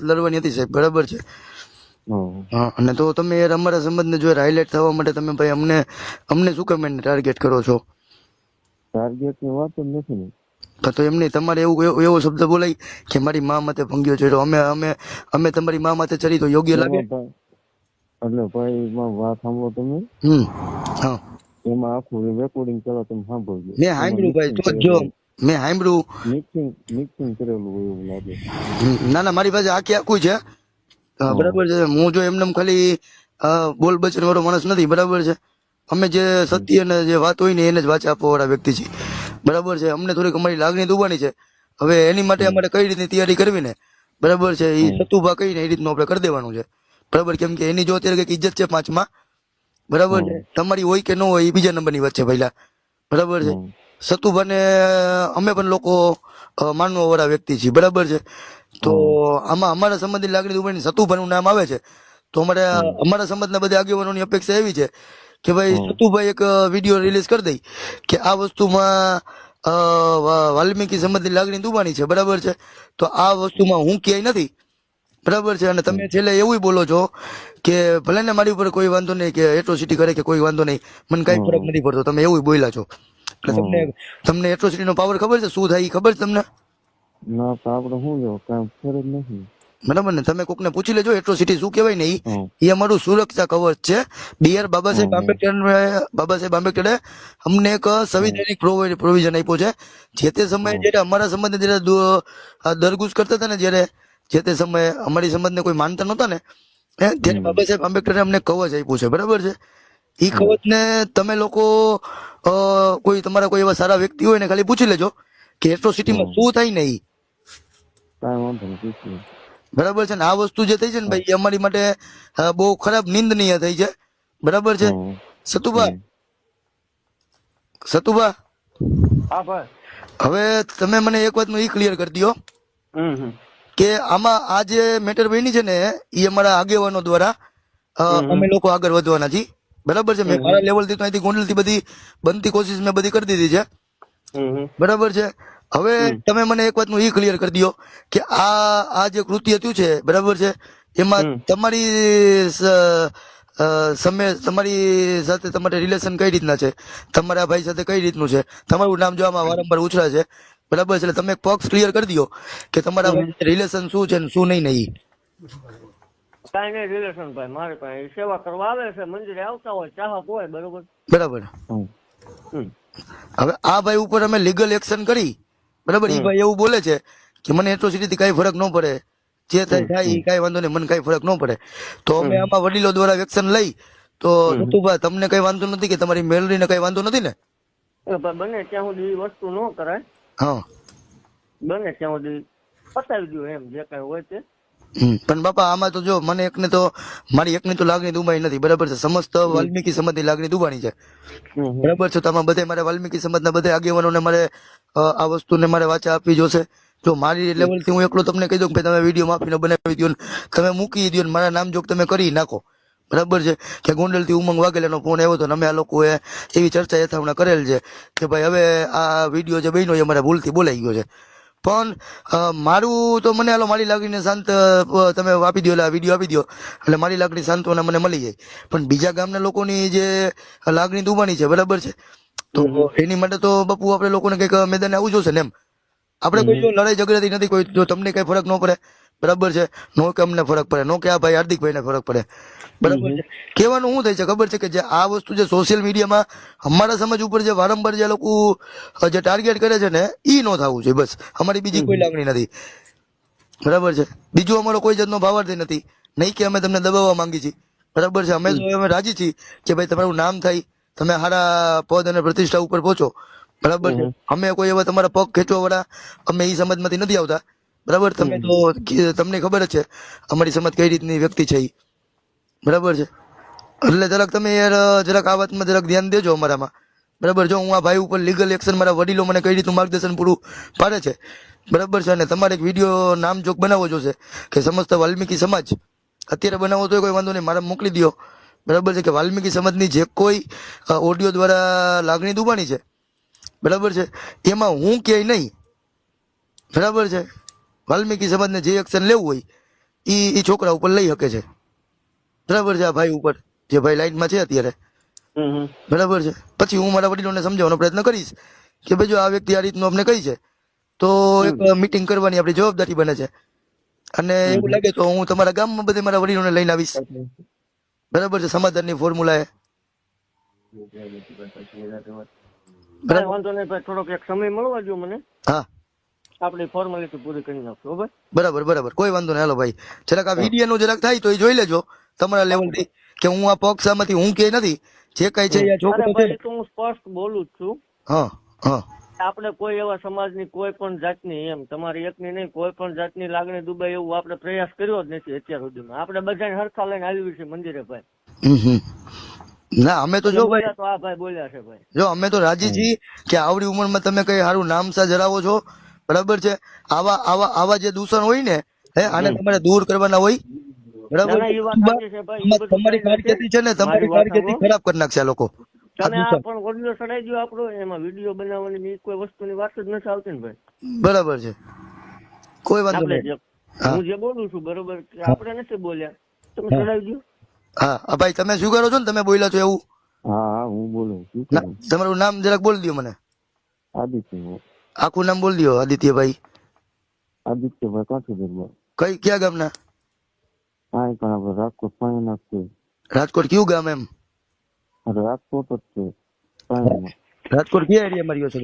લડવાની હતી સાહેબ, બરાબર છે. હમ. હા, અને તો તમે યાર અમારા સંબંધને જો હાઇલાઇટ થવા માટે તમે ભાઈ અમને શું કામ એને ટાર્ગેટ કરો છો? ટાર્ગેટ ની વાત જ નથી ને. તો એમ નહીં, તમારે એવો શબ્દ બોલાય કે મારી મા માથે ભંગ્યો છે, તો અમે તમારી મા માથે ચડી તો યોગ્ય લાગે? એમાં ભાઈ એટલે ભાઈ એમાં વાત સાંભળો તમે. હા, એમાં આખું રેકોર્ડિંગ પેલા તમે સાંભળજો. મેં સાંભળ્યું ભાઈ, તો જ જો મેં સાંભળ્યું. મિક્સિંગ કરેલું હોય એવું લાગે. ના ના, મારી પાસે આખું છે. બરાબર છે. હું જો એમને ખાલી બોલ બચન વાળો માણસ નથી, બરાબર છે. અમે જે સત્ય અને જે વાત હોય ને એને જ વાંચા આપવા વાળા વ્યક્તિ છીએ, બરાબર છે. અમને થોડીક અમારી લાગણી દુબાની છે. હવે એની માટે અમારે કઈ રીતની તૈયારી કરવી ને, બરાબર છે, એ સતુભા કહીને એ રીતનું આપણે કરી દેવાનું છે, બરાબર. કેમ કે એની જો અત્યારે કઈક ઇજ્જત છે 5માં, બરાબર છે. તમારી હોય કે ન હોય એ બીજા નંબરની વાત છે પહેલા, બરાબર છે. સતુભાને અમે પણ લોકો માનવા વાળા વ્યક્તિ છીએ, બરાબર છે. તો આમાં અમારા સંબંધની લાગણી દુબાની સતુભાનું નામ આવે છે, તો અમારા સંબંધના બધા આગેવાનોની અપેક્ષા એવી છે કે ભાઈ સતુભાઈ એક વિડીયો રિલીઝ કરી દઈ કે આ વસ્તુમાં વાલ્મીકી સંબંધની લાગણી દુબાની છે, બરાબર છે. તો આ વસ્તુમાં હું ક્યાંય નથી, બરાબર છે. અને તમે છેલ્લે એવું બોલો છો કે ભલે ને મારી ઉપર કોઈ વાંધો નહીં, કે એટ્રોસિટી કરે કે કોઈ વાંધો નહીં, મને કઈ ફરક નથી પડતો, તમે એવું બોલ્યા છો. એટલે તમને એટ્રોસિટી નો પાવર ખબર છે શું થાય? ખબર છે તમને? ના, તો આપણે શું લેવું, કાંઈ ફેર જ નથી. બરાબર ને, તમે કોકને પૂછી લેજો એટ્રોસિટી શું કહેવાય ને. એ અમારું સુરક્ષા કવચ છે. બીઆર બાબા સાહેબ આંબેડકરે અમને એક સંવિધાનિક પ્રોવિઝન આપ્યો છે. જે તે સમયે જયારે અમારા સંબંધને જયારે દરગુજ કરતા હતા ને, જયારે જે તે સમયે અમારી સંબંધને કોઈ માનતા નહોતા ને, ત્યારે બાબા સાહેબ આંબેડકરે અમને કવચ આપ્યું છે, બરાબર છે. એ કવચને તમે લોકો કોઈ તમારા કોઈ એવા સારા વ્યક્તિ હોય ને ખાલી પૂછી લેજો કે એટ્રોસિટીમાં શું થાય ને. એ કાંઈ વાંધો નથી, બરાબર છે ને. આ વસ્તુ જે થઈ છે ને ભાઈ, એ અમારી માટે બહુ ખરાબ નિંદનીય થઈ છે, બરાબર છે. સતુભા હા ભાઈ, હવે તમે મને એક વાતનું ઈ ક્લિયર કરી દો કે આમાં આ જે મેટર બની છે ને, એ અમારા આગેવાનો દ્વારા અમે લોકો આગળ વધવાના છીએ, બરાબર છે. મેં મારા લેવલ થી તો અહીંથી ગોંડલ થી બધી બનતી કોશિશ મેં બધી કરી દીધી છે, બરાબર છે. હવે તમે મને એક વાતનું ઈ ક્લિયર કરી દો કે આ જે કૃત્ય થયું છે, બરાબર છે, એમાં તમારી સાથે તમારે રિલેશન કઈ રીતના છે, તમારા ભાઈ સાથે કઈ રીતનું છે, તમારું નામ જો આમાં વારંવાર ઉછળા છે, બરાબર છે. એટલે તમે પક્ષ ક્લિયર કરી દો કે તમારા ભાઈ રિલેશન શું છે ને શું નહીં. નહીં કાંઈ નહીં રિલેશન ભાઈ, મારે પાસે સેવા કરવા આવે છે, મંદિરે આવતા હોય, ચાહક હોય, બરોબર. બરાબર. હવે આ ભાઈ ઉપર અમે લીગલ એક્શન કરી, બરાબર. એ ભાઈ એવું બોલે છે કે મને એટ્રોસિટી થી કઈ ફરક ન પડે, જે થાય એ કઈ વાંધો નહીં, મને કઈ ફરક ન પડે. તો અમે આમાં વડીલો દ્વારા એક્શન લઈ તો સતુભા તમને કઈ વાંધો નથી કે તમારી મેલરીને કઈ વાંધો નથી ને? બને ત્યાં સુધી એ વસ્તુ ન કરાય. હા, બને ત્યાં સુધી પતાવી દો એમ, જે કઈ હોય તે. પણ બાપા આમાં તો જો મને એકને તો મારી એકની તો લાગણી દુબાઈ નથી, બરાબર છે. સમસ્ત વાલ્મીકી સમાજની લાગણી દુબાણી છે, બરાબર છે. તો આમાં બધે મારે વાલ્મીકી સમાજના બધા આગેવાનોને મારે આ વસ્તુને મારે વાચા આપવી જોશે. જો મારી લેવલ થી હું એકલો તમને કહી દઉં કે તમે વિડીયો માફીને બનાવી દો, તમે મૂકી દો, મારા નામ જોગ તમે કરી નાખો, બરાબર છે. કે ગોંડલ થી ઉમંગ વાઘેલાનો ફોન આવ્યો હતો, અમે આ લોકોએ એવી ચર્ચા યથાવણા કરેલ છે કે ભાઈ હવે આ વિડીયો જે બન્યો એ મારા ભૂલથી બોલાઈ ગયો છે. પણ મારું તો મને હાલો મારી લાગણીને શાંત તમે આપી દો, એટલે આ વિડીયો આપી દો એટલે મારી લાગણી શાંતોને મને મળી જાય. પણ બીજા ગામના લોકોની જે લાગણી દુબાની છે, બરાબર છે, તો એની માટે તો બાપુ આપણે લોકોને કઈક મેદાને આવવું જોશે ને. એમ આપણે કોઈ જો લડાઈ ઝઘડાથી નથી, કોઈ જો તમને કઈ ફરક ન પડે, બરાબર છે, નો કે અમને ફરક પડે, નો કે આ ભાઈ હાર્દિકભાઈ ને ફરક પડે, બરાબર છે. કહેવાનું શું થાય છે ખબર છે કે જે આ વસ્તુ જે સોશિયલ મીડિયામાં અમારા સમાજ ઉપર જે વારંવાર જે લોકો જે ટાર્ગેટ કરે છે ને, ઈ ન થવું જોઈએ, બસ. અમારી બીજી કોઈ લાગણી નથી, બરાબર છે. બીજું અમારો કોઈ જાતનો ભાવાર્થ નથી, નહીં કે અમે તમને દબાવવા માંગી છીએ, બરાબર છે. અમે રાજી છીએ કે ભાઈ તમારું નામ થાય, તમે સારા પદ અને પ્રતિષ્ઠા ઉપર પહોંચો, બરાબર છે. અમે કોઈ એવા તમારા પગ ખેંચવા વાળા અમે એ સમાજમાંથી નથી આવતા, બરાબર. તમે તો તમને ખબર જ છે અમારી સમાજ કઈ રીતની વ્યક્તિ છે, બરાબર છે. એટલે જરાક તમે યાર જરાક આ વાતમાં જરાક ધ્યાન દેજો અમારામાં, બરાબર. જો હું આ ભાઈ ઉપર લીગલ એક્શન, મારા વડીલો મને કઈ રીતનું માર્ગદર્શન પૂરું પાડે છે, બરાબર છે. અને તમારે એક વિડીયો નામજોગ બનાવવો જોશે કે સમસ્ત વાલ્મીકી સમાજ, અત્યારે બનાવો તો કોઈ વાંધો નહીં, મારા મોકલી દો, બરાબર છે. કે વાલ્મીકી સમાજની જે કોઈ ઓડિયો દ્વારા લાગણી દુબાણી છે, બરાબર છે, એમાં હું ક્યાંય નહીં, બરાબર છે. વાલ્મીકી સમાજને જે એક્શન લેવું હોય ઈ છોકરા ઉપર લઈ શકે છે. બરાબર છે? આ ભાઈ ઉપર, જે ભાઈ લાઈનમાં છે અત્યારે, બરાબર છે. પછી હું મારા વડીલોને સમજાવવાનો પ્રયત્ન કરીશ કે ભાઈ જો આ વ્યક્તિ આ રીતનું અમને કહી છે તો એક મીટિંગ કરવાની આપણી જવાબદારી બને છે, અને એવું લાગે તો હું તમારા ગામમાં બધે મારા વડીલોને લઈને આવીશ. બરાબર છે? સમાધાનની ફોર્મ્યુલા એ. કાંઈ વાંધો નહીં ભાઈ, થોડોક એક સમય મળવા જો મને, હા આપણી ફોર્માલિટી પૂરી કરી નાખશું. બરાબર? બરાબર બરાબર, કોઈ વાંધો નહીં. હાલો ભાઈ, જરાક આ વિડીયો નું જરાક થાય તો એ જોઈ લેજો તમારા લેવલ થી, કે હું આ પક્ષ આમાંથી હું કે નથી, જે કઈ છે એ છોકરો અરે છે. ભાઈ, તો હું સ્પષ્ટ બોલું જ છું. હા હા આપણે કોઈ એવા સમાજની કોઈ પણ જાતની, એમ તમારી એકની નહીં, કોઈ પણ જાતની લાગણી દુબાઈ એવું આપણે પ્રયાસ કર્યો જ નથી અત્યાર સુધીમાં. આપણે બધાને હરખા લઈને આવી છે મંદિરે ભાઈ. હમ. ના અમે તો જો ભાઈ, બોલ્યા તો આ ભાઈ બોલ્યા છે ભાઈ. જો અમે તો રાજી છીએ કે આવડી ઉંમરમાં તમે કઈ સારું નામસા ધરાવો છો. બરાબર છે? આવા આવા આવા જે દૂષણ હોય ને, આને તમારે દૂર કરવાના હોય. બરાબર? ના, ના, એ વાત સાચી છે ભાઈ. એ બધું તમારી કઈ નથી. કારકિર્દી છે ને, તમારી મારી વાત કારકિર્દી સાંભળો. ખરાબ કરી નાખશે આ લોકો. તમે આ પણ ઓડિયો ચડાઈ દો આપણો, એમાં વિડીયો બનાવવાની એ કોઈ વસ્તુની વાત જ નથી આવતી ને ભાઈ. બરાબર છે, કોઈ વાંધો આપણે નહીં. હું જે બોલું છું બરોબર, કે આપણે નથી બોલ્યા, તમે ચડાવી દો. હા ભાઈ, તમે શું કરો છો ને, તમે બોલ્યા છો એવું? હા હું બોલું છું. તમારું નામ જરાક બોલ દો મને. આદિત્ય. આખું નામ બોલ દો. આદિત્યભાઈ. આદિત્યભાઈ કાઠીગઢ. કઈ ક્યાં ગામના? હા પણ આપણે રાજકોટ પાણી નાખશે. રાજકોટ કયું ગામ? એમ રાજકોટ જ છે પાણીમાં. રાજકોટ કયા એરિયામાં રહ્યો છો?